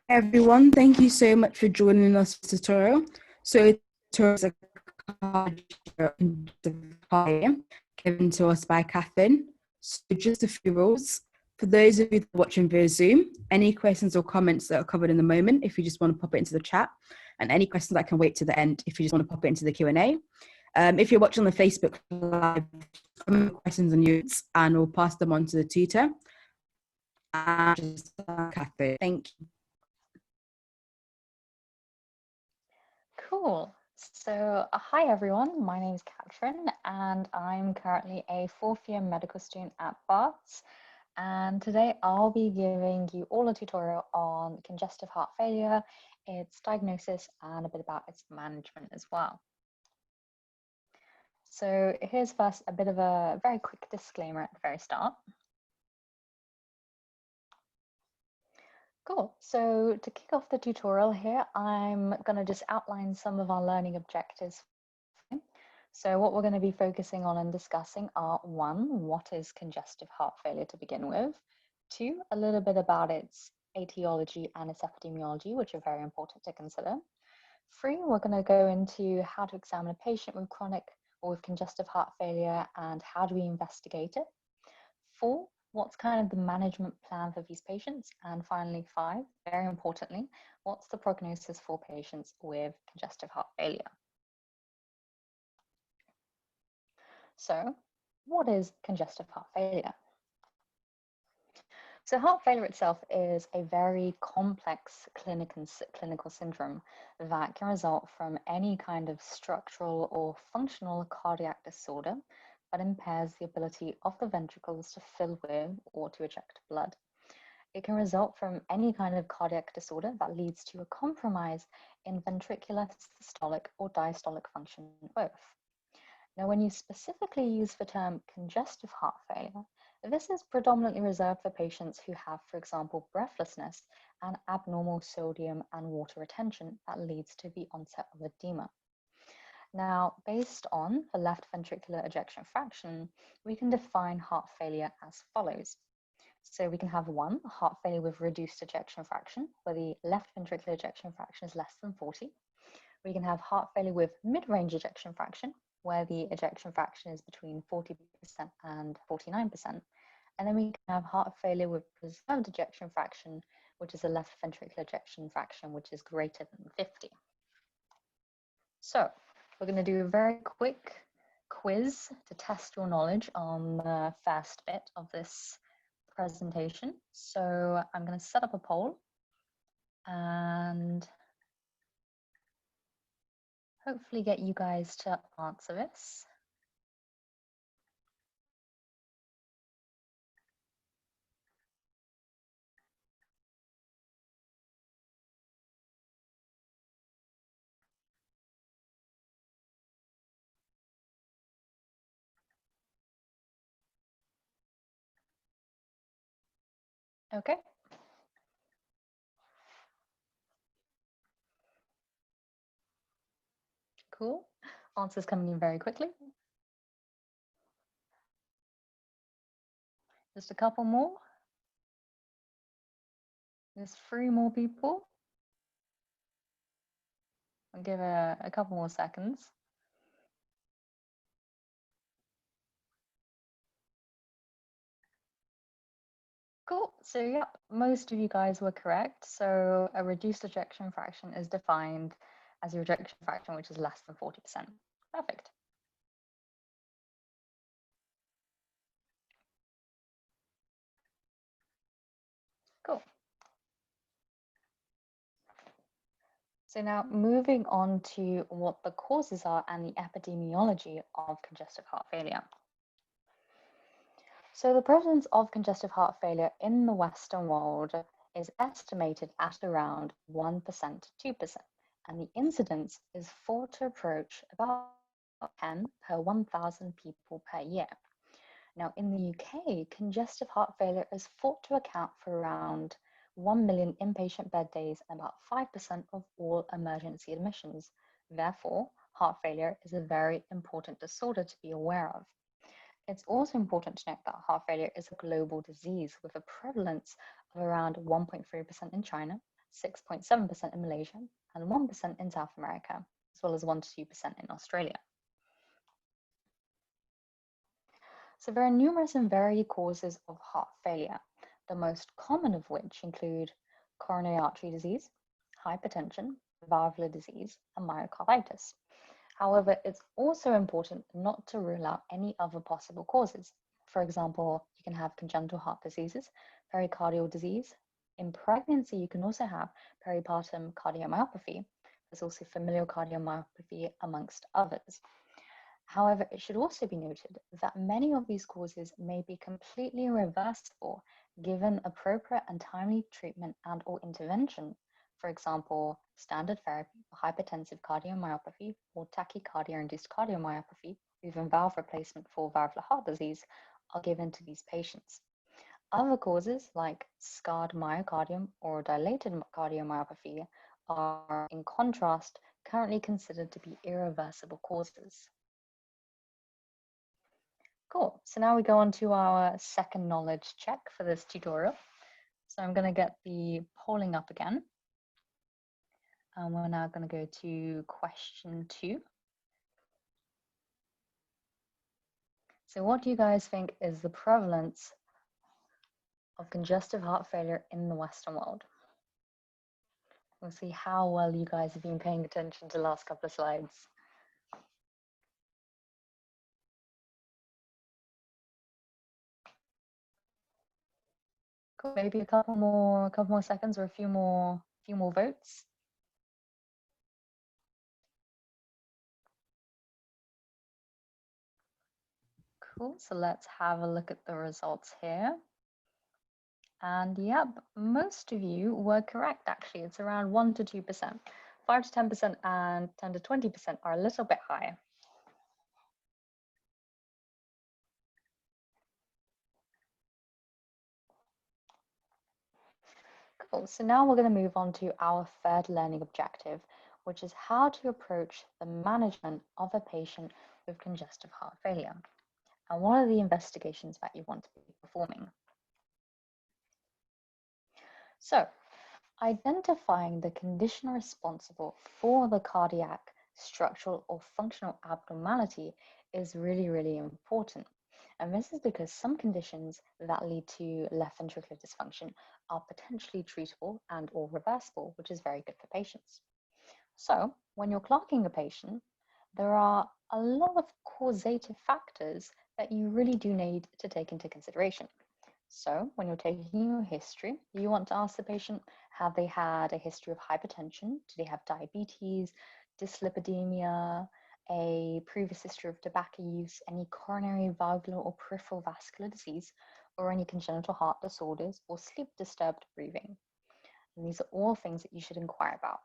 Everyone, thank you so much for joining us for tutorial. So tutorial is a card given to us by Catrin. So just a few rules. For those of you watching via Zoom, any questions or comments that are covered in the moment, if you just want to pop it into the chat, and any questions that can wait to the end, if you just want to pop it into the Q&A. If you're watching on the Facebook Live, comment questions and notes, and we'll pass them on to the tutor. And Catrin, thank you. Cool. So, hi everyone, my name is Catrin and I'm currently a fourth year medical student at Barts. And today I'll be giving you all a tutorial on congestive heart failure, its diagnosis, and a bit about its management as well. So here's first a bit of a very quick disclaimer at the very start. Cool. So to kick off the tutorial here, I'm going to just outline some of our learning objectives. So what we're going to be focusing on and discussing are 1, what is congestive heart failure to begin with? 2, a little bit about its etiology and its epidemiology, which are very important to consider. 3, we're going to go into how to examine a patient with chronic or with congestive heart failure and how do we investigate it. 4, what's kind of the management plan for these patients? And finally, 5, very importantly, what's the prognosis for patients with congestive heart failure? So, what is congestive heart failure? So heart failure itself is a very complex clinical syndrome that can result from any kind of structural or functional cardiac disorder that impairs the ability of the ventricles to fill with or to eject blood. It can result from any kind of cardiac disorder that leads to a compromise in ventricular systolic or diastolic function both. Now, when you specifically use the term congestive heart failure, this is predominantly reserved for patients who have, for example, breathlessness and abnormal sodium and water retention that leads to the onset of edema. Now, based on the left ventricular ejection fraction, we can define heart failure as follows. So we can have 1, heart failure with reduced ejection fraction, where the left ventricular ejection fraction is less than 40. We can have heart failure with mid-range ejection fraction, where the ejection fraction is between 40% and 49%. And then we can have heart failure with preserved ejection fraction, which is a left ventricular ejection fraction, which is greater than 50. So we're going to do a very quick quiz to test your knowledge on the first bit of this presentation. So I'm going to set up a poll and hopefully get you guys to answer this. Okay. Cool. Answers coming in very quickly. Just a couple more. There's 3 more people. I'll give a couple more seconds. Cool. So yeah, most of you guys were correct. So a reduced ejection fraction is defined as your ejection fraction which is less than 40%. Perfect. Cool. So now moving on to what the causes are and the epidemiology of congestive heart failure. So the prevalence of congestive heart failure in the Western world is estimated at around 1% to 2%, and the incidence is thought to approach about 10 per 1,000 people per year. Now in the UK, congestive heart failure is thought to account for around 1 million inpatient bed days and about 5% of all emergency admissions. Therefore, heart failure is a very important disorder to be aware of. It's also important to note that heart failure is a global disease with a prevalence of around 1.3% in China 6.7% in Malaysia, and 1% in South America, as well as 1 to 2% in Australia. So there are numerous and varied causes of heart failure, the most common of which include coronary artery disease, hypertension, valvular disease, and myocarditis. However, it's also important not to rule out any other possible causes. For example, you can have congenital heart diseases, pericardial disease. In pregnancy, you can also have peripartum cardiomyopathy. There's also familial cardiomyopathy, amongst others. However, it should also be noted that many of these causes may be completely reversible given appropriate and timely treatment and/or intervention. For example, standard therapy for hypertensive cardiomyopathy or tachycardia-induced cardiomyopathy, even valve replacement for valvular heart disease, are given to these patients. Other causes like scarred myocardium or dilated cardiomyopathy are, in contrast, currently considered to be irreversible causes. Cool, so now we go on to our second knowledge check for this tutorial. So I'm going to get the polling up again. And we're now going to go to question 2. So what do you guys think is the prevalence of congestive heart failure in the Western world? We'll see how well you guys have been paying attention to the last couple of slides. Cool. Maybe a couple more seconds or a few more votes. Cool, so let's have a look at the results here. And yep, most of you were correct actually. It's around 1 to 2%. 5 to 10% and 10 to 20% are a little bit higher. Cool, so now we're going to move on to our third learning objective, which is how to approach the management of a patient with congestive heart failure. And what are the investigations that you want to be performing? So, identifying the condition responsible for the cardiac, structural, or functional abnormality is really, really important. And this is because some conditions that lead to left ventricular dysfunction are potentially treatable and/or reversible, which is very good for patients. So, when you're clocking a patient, there are a lot of causative factors that you really do need to take into consideration. So, when you're taking your history, you want to ask the patient, have they had a history of hypertension? Do they have diabetes, dyslipidemia, a previous history of tobacco use, any coronary, valvular, or peripheral vascular disease, or any congenital heart disorders, or sleep-disturbed breathing? And these are all things that you should inquire about.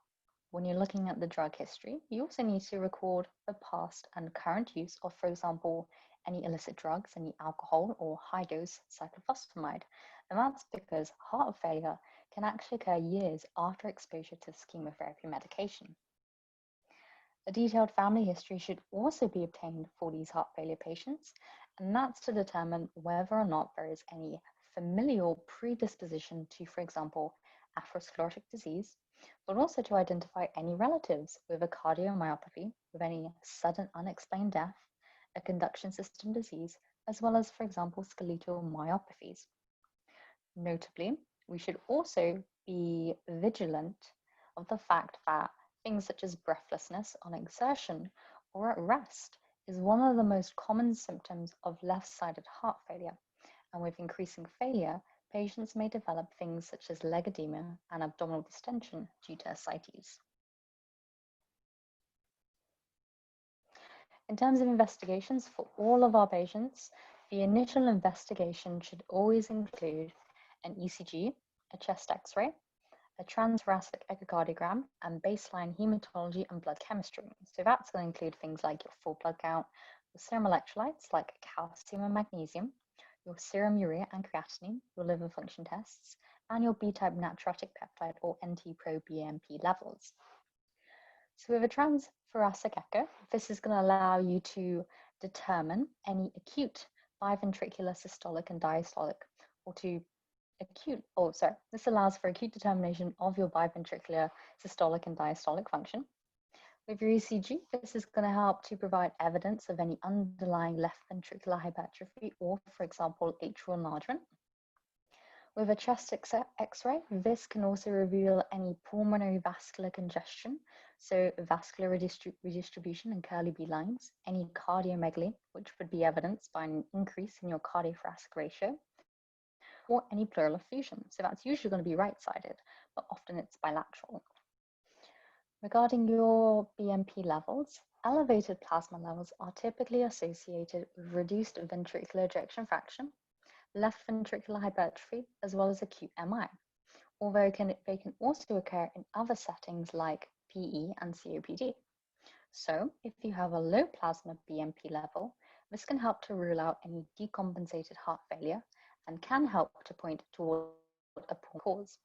When you're looking at the drug history, you also need to record the past and current use of, for example, any illicit drugs, any alcohol or high-dose cyclophosphamide. And that's because heart failure can actually occur years after exposure to this chemotherapy medication. A detailed family history should also be obtained for these heart failure patients, and that's to determine whether or not there is any familial predisposition to, for example, atherosclerotic disease, but also to identify any relatives with a cardiomyopathy, with any sudden unexplained death, a conduction system disease, as well as, for example, skeletal myopathies. Notably, we should also be vigilant of the fact that things such as breathlessness on exertion or at rest is one of the most common symptoms of left-sided heart failure. And with increasing failure, patients may develop things such as leg edema and abdominal distension due to ascites. In terms of investigations for all of our patients, the initial investigation should always include an ECG, a chest X-ray, a transthoracic echocardiogram, and baseline hematology and blood chemistry. So that's going to include things like your full blood count, your serum electrolytes like calcium and magnesium, your serum urea and creatinine, your liver function tests, and your B-type natriuretic peptide or NT-proBNP levels. So with a transthoracic echo, this is going to allow you to determine any acute biventricular systolic and diastolic, or to This allows for acute determination of your biventricular systolic and diastolic function. With your ECG, this is going to help to provide evidence of any underlying left ventricular hypertrophy or, for example, atrial enlargement. With a chest X-ray, this can also reveal any pulmonary vascular congestion, so vascular redistribution and curly B lines, any cardiomegaly, which would be evidenced by an increase in your cardiothoracic ratio, or any pleural effusion. So that's usually going to be right-sided, but often it's bilateral. Regarding your BMP levels, elevated plasma levels are typically associated with reduced ventricular ejection fraction, left ventricular hypertrophy, as well as acute MI, although they can also occur in other settings like PE and COPD. So if you have a low plasma BMP level, this can help to rule out any decompensated heart failure and can help to point toward a poor cause.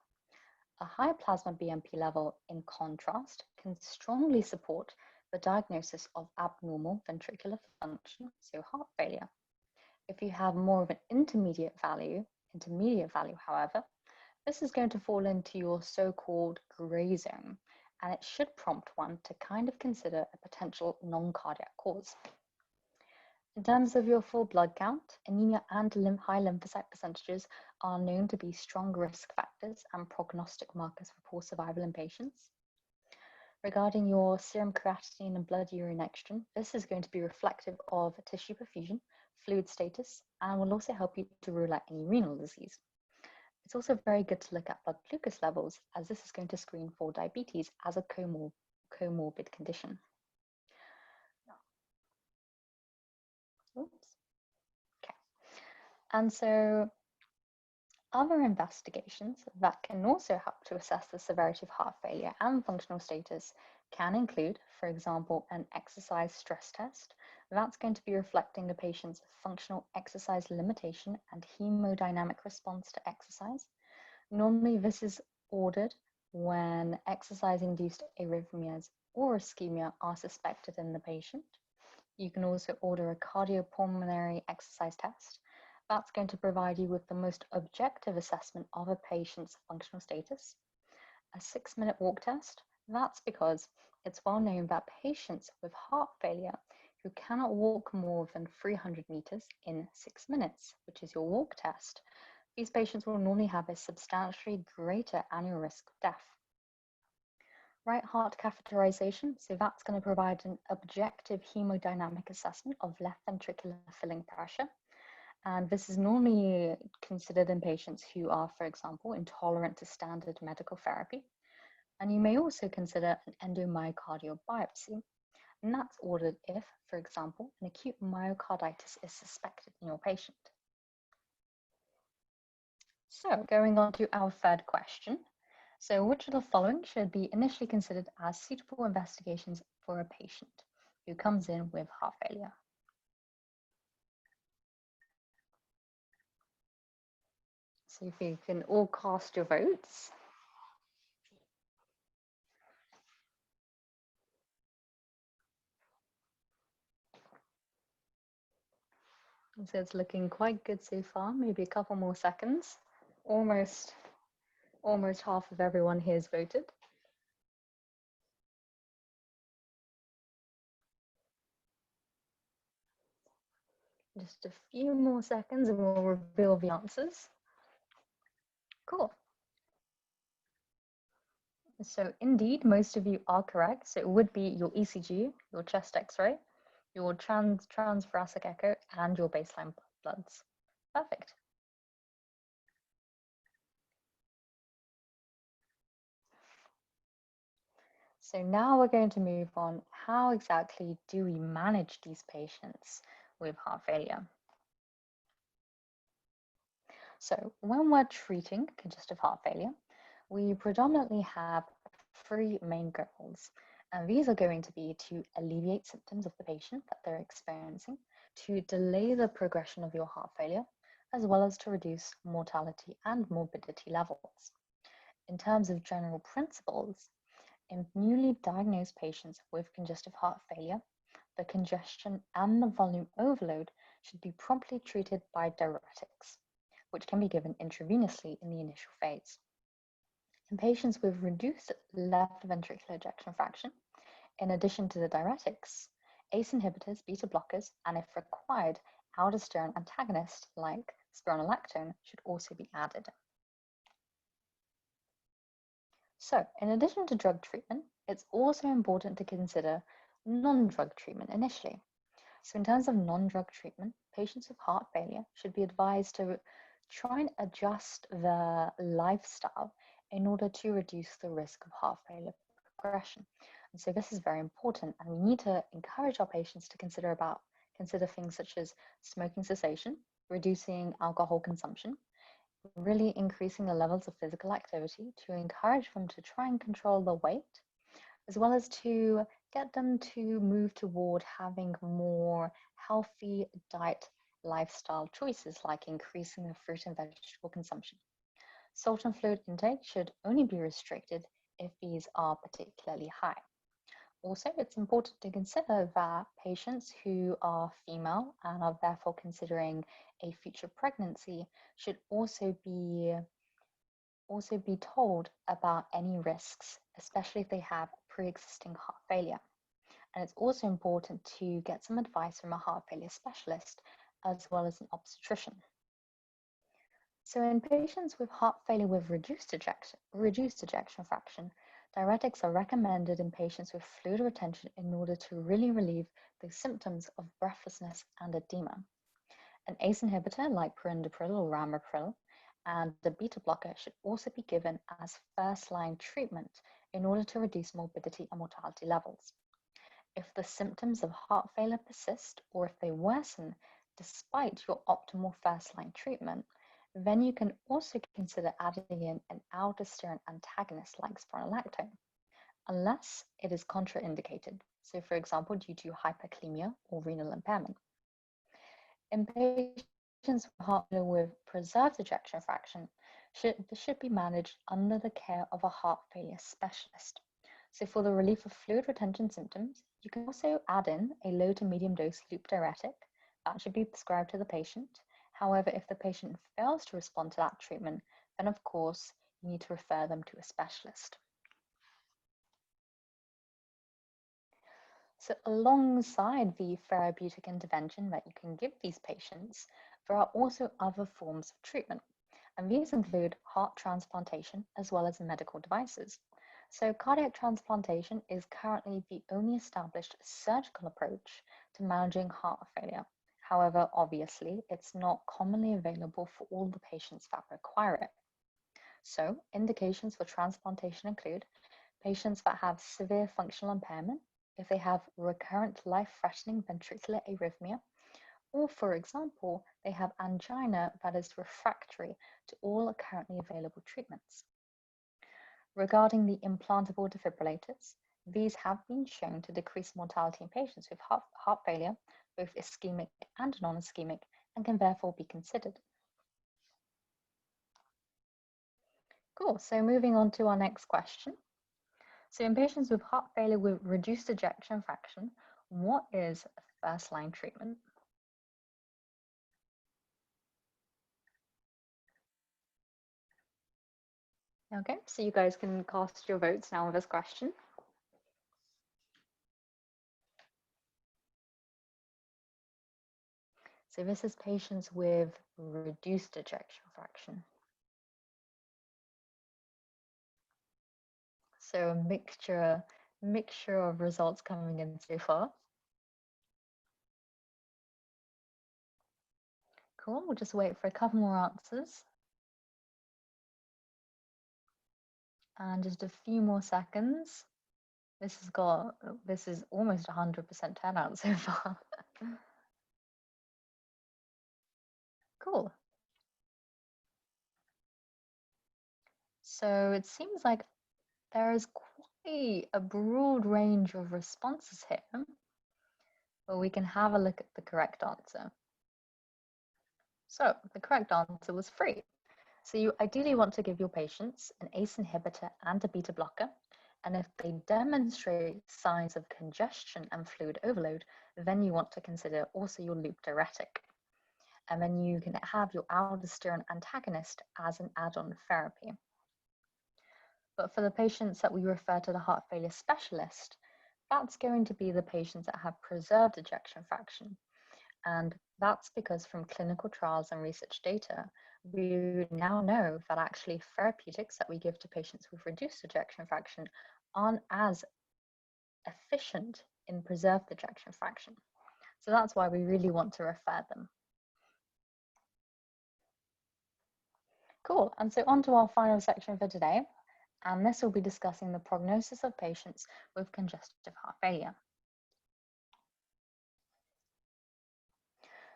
A high plasma BMP level, in contrast, can strongly support the diagnosis of abnormal ventricular function, so heart failure. If you have more of an intermediate value, however, this is going to fall into your so-called gray zone, and it should prompt one to kind of consider a potential non-cardiac cause. In terms of your full blood count, anemia and high lymphocyte percentages are known to be strong risk factors and prognostic markers for poor survival in patients. Regarding your serum creatinine and blood urine extraction, this is going to be reflective of tissue perfusion, fluid status, and will also help you to rule out any renal disease. It's also very good to look at blood glucose levels, as this is going to screen for diabetes as a comorbid condition. Oops. Okay. And so other investigations that can also help to assess the severity of heart failure and functional status can include, for example, an exercise stress test. That's going to be reflecting a patient's functional exercise limitation and hemodynamic response to exercise. Normally, this is ordered when exercise-induced arrhythmias or ischemia are suspected in the patient. You can also order a cardiopulmonary exercise test. That's going to provide you with the most objective assessment of a patient's functional status. A 6-minute walk test, that's because it's well known that patients with heart failure who cannot walk more than 300 meters in 6 minutes, which is your walk test, these patients will normally have a substantially greater annual risk of death. Right heart catheterization, so that's going to provide an objective hemodynamic assessment of left ventricular filling pressure. And this is normally considered in patients who are, for example, intolerant to standard medical therapy. And you may also consider an endomyocardial biopsy. And that's ordered if, for example, an acute myocarditis is suspected in your patient. So going on to our third question. So which of the following should be initially considered as suitable investigations for a patient who comes in with heart failure? So if you can all cast your votes. So it's looking quite good so far, maybe a couple more seconds. Almost half of everyone here has voted. Just a few more seconds and we'll reveal the answers. Cool. So indeed, most of you are correct. So it would be your ECG, your chest X-ray, your transthoracic echo, and your baseline bloods. Perfect. So now we're going to move on. How exactly do we manage these patients with heart failure? So when we're treating congestive heart failure, we predominantly have 3 main goals. And these are going to be to alleviate symptoms of the patient that they're experiencing, to delay the progression of your heart failure, as well as to reduce mortality and morbidity levels. In terms of general principles, in newly diagnosed patients with congestive heart failure, the congestion and the volume overload should be promptly treated by diuretics. which can be given intravenously in the initial phase. In patients with reduced left ventricular ejection fraction, in addition to the diuretics, ACE inhibitors, beta blockers, and if required, aldosterone antagonists like spironolactone should also be added. So, in addition to drug treatment, it's also important to consider non-drug treatment initially. So in terms of non-drug treatment, patients with heart failure should be advised to try and adjust their lifestyle in order to reduce the risk of heart failure progression. And so this is very important, and we need to encourage our patients to consider things such as smoking cessation, reducing alcohol consumption, really increasing the levels of physical activity to encourage them to try and control their weight, as well as to get them to move toward having more healthy diet lifestyle choices, like increasing the fruit and vegetable consumption. Salt and fluid intake should only be restricted if these are particularly high. Also, it's important to consider that patients who are female and are therefore considering a future pregnancy should also be told about any risks, especially if they have pre-existing heart failure. And it's also important to get some advice from a heart failure specialist as well as an obstetrician. So in patients with heart failure with reduced ejection fraction, diuretics are recommended in patients with fluid retention in order to really relieve the symptoms of breathlessness and edema. An ACE inhibitor like perindopril or ramipril and the beta blocker should also be given as first-line treatment in order to reduce morbidity and mortality levels. If the symptoms of heart failure persist or if they worsen despite your optimal first-line treatment, then you can also consider adding in an aldosterone antagonist like spironolactone, unless it is contraindicated, so for example due to hyperkalemia or renal impairment. In patients with heart failure with preserved ejection fraction, this should be managed under the care of a heart failure specialist. So for the relief of fluid retention symptoms, you can also add in a low to medium dose loop diuretic that should be prescribed to the patient. However, if the patient fails to respond to that treatment, then of course you need to refer them to a specialist. So alongside the therapeutic intervention that you can give these patients, there are also other forms of treatment, and these include heart transplantation as well as medical devices. So cardiac transplantation is currently the only established surgical approach to managing heart failure. However, obviously, it's not commonly available for all the patients that require it. So indications for transplantation include patients that have severe functional impairment, if they have recurrent life-threatening ventricular arrhythmia, or for example, they have angina that is refractory to all currently available treatments. Regarding the implantable defibrillators, these have been shown to decrease mortality in patients with heart failure, both ischemic and non-ischemic, and can therefore be considered. Cool, so moving on to our next question. So in patients with heart failure with reduced ejection fraction, what is first-line treatment? Okay, so you guys can cast your votes now on this question. So this is patients with reduced ejection fraction. So a mixture of results coming in so far. Cool, we'll just wait for a couple more answers. And just a few more seconds. This is almost 100% turnout so far. Cool. So it seems like there is quite a broad range of responses here, but we can have a look at the correct answer. So the correct answer was 3. So you ideally want to give your patients an ACE inhibitor and a beta blocker, and if they demonstrate signs of congestion and fluid overload, then you want to consider also your loop diuretic. and then you can have your aldosterone antagonist as an add-on therapy. But for the patients that we refer to the heart failure specialist, that's going to be the patients that have preserved ejection fraction. And that's because from clinical trials and research data, we now know that actually therapeutics that we give to patients with reduced ejection fraction aren't as efficient in preserved ejection fraction. So that's why we really want to refer them. Cool, and so on to our final section for today, and this will be discussing the prognosis of patients with congestive heart failure.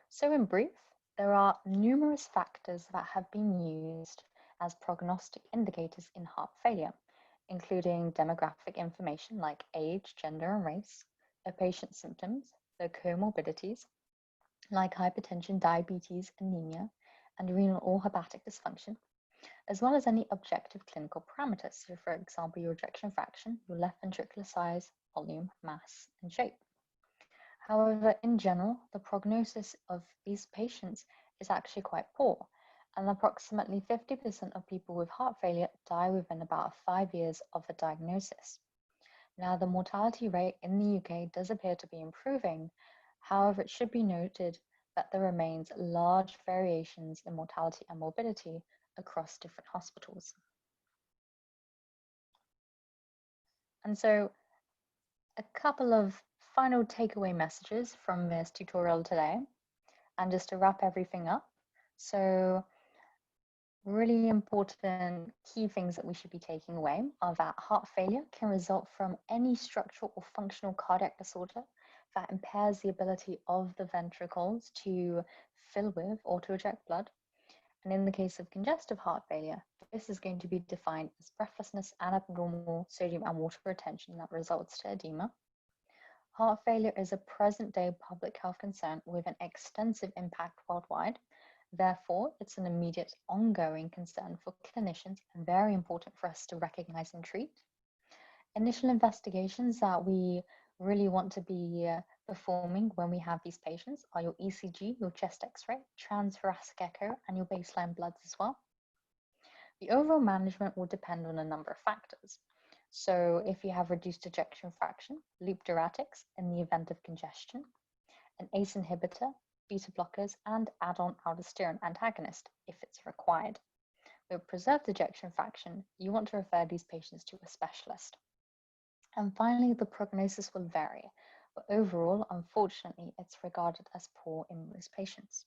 So in brief, there are numerous factors that have been used as prognostic indicators in heart failure, including demographic information like age, gender, and race, a patient's symptoms, their comorbidities, like hypertension, diabetes, anemia, and renal or hepatic dysfunction, as well as any objective clinical parameters. So for example, your ejection fraction, your left ventricular size, volume, mass, and shape. However, in general, the prognosis of these patients is actually quite poor, and approximately 50% of people with heart failure die within about 5 years of the diagnosis. Now, the mortality rate in the UK does appear to be improving. However, it should be noted that there remains large variations in mortality and morbidity across different hospitals. And so a couple of final takeaway messages from this tutorial today, and just to wrap everything up. So really important key things that we should be taking away are that heart failure can result from any structural or functional cardiac disorder that impairs the ability of the ventricles to fill with or to eject blood. And in the case of congestive heart failure, this is going to be defined as breathlessness and abnormal sodium and water retention that results to edema. Heart failure is a present-day public health concern with an extensive impact worldwide. Therefore, it's an immediate, ongoing concern for clinicians and very important for us to recognize and treat. Initial investigations that we really want to be performing when we have these patients are your ECG, your chest X-ray, transthoracic echo, and your baseline bloods as well. The overall management will depend on a number of factors. So if you have reduced ejection fraction, loop diuretics in the event of congestion, an ACE inhibitor, beta blockers, and add-on aldosterone antagonist if it's required. With preserved ejection fraction, you want to refer these patients to a specialist. And finally, the prognosis will vary, but overall, unfortunately, it's regarded as poor in most patients.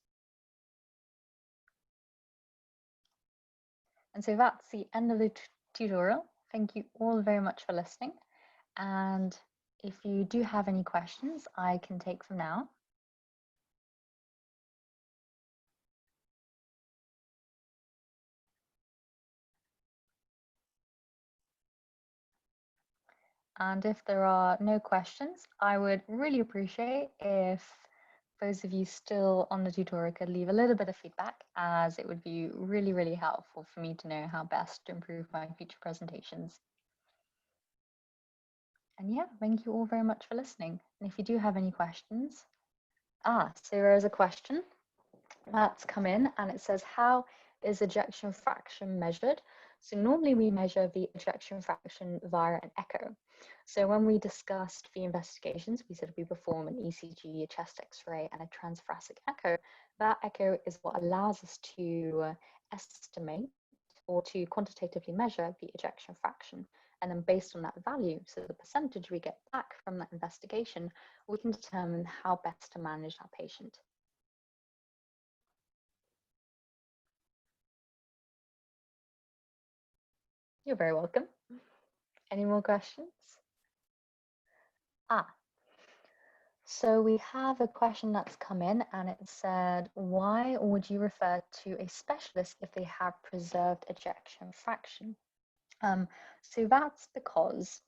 And so that's the end of the tutorial. Thank you all very much for listening. And if you do have any questions, I can take them now. And if there are no questions, I would really appreciate if those of you still on the tutorial could leave a little bit of feedback, as it would be really, really helpful for me to know how best to improve my future presentations. And yeah, thank you all very much for listening. And if you do have any questions, so there is a question that's come in, and it says, how is ejection fraction measured? So normally we measure the ejection fraction via an echo. So when we discussed the investigations, we said we perform an ECG, a chest X-ray, and a transthoracic echo. That echo is what allows us to estimate or to quantitatively measure the ejection fraction. And then based on that value, so the percentage we get back from that investigation, we can determine how best to manage that patient. You're very welcome. Any more questions? So we have a question that's come in, and it said, why would you refer to a specialist if they have preserved ejection fraction? So that's because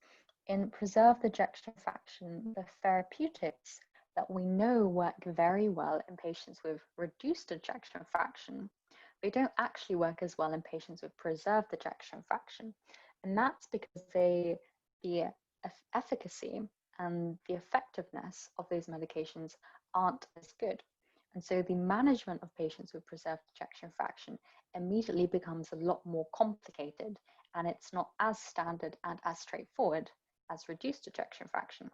in preserved ejection fraction, the therapeutics that we know work very well in patients with reduced ejection fraction, they don't actually work as well in patients with preserved ejection fraction. And that's because the efficacy and the effectiveness of those medications aren't as good. And so the management of patients with preserved ejection fraction immediately becomes a lot more complicated, and it's not as standard and as straightforward as reduced ejection fraction.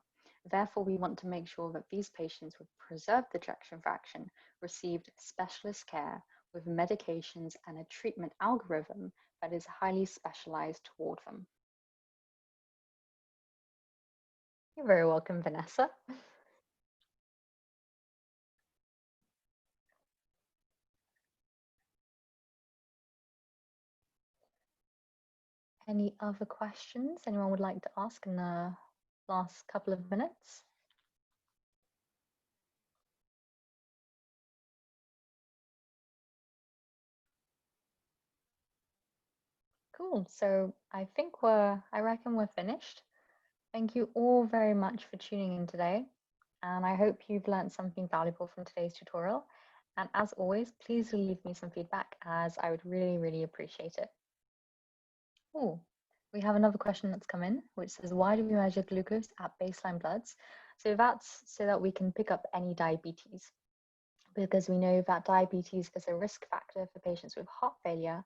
Therefore, we want to make sure that these patients with preserved ejection fraction received specialist care with medications and a treatment algorithm that is highly specialized toward them. You're very welcome, Vanessa. Any other questions anyone would like to ask in the last couple of minutes? Cool. So I reckon we're finished. Thank you all very much for tuning in today. And I hope you've learned something valuable from today's tutorial. And as always, please leave me some feedback, as I would really, really appreciate it. Oh, we have another question that's come in, which says, why do we measure glucose at baseline bloods? So that's so that we can pick up any diabetes, because we know that diabetes is a risk factor for patients with heart failure.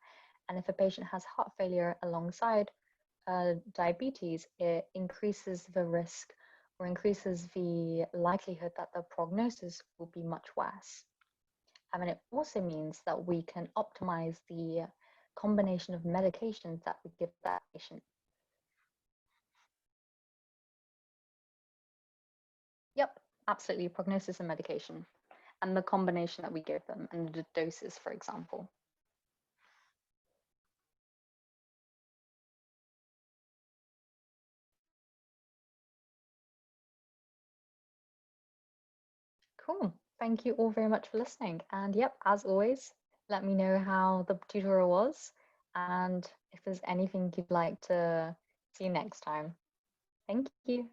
And if a patient has heart failure alongside diabetes, it increases the risk or increases the likelihood that the prognosis will be much worse. And it also means that we can optimize the combination of medications that we give that patient. Yep, absolutely, prognosis and medication, and the combination that we give them and the doses, for example. Cool. Thank you all very much for listening. And yep, as always, let me know how the tutorial was and if there's anything you'd like to see next time. Thank you.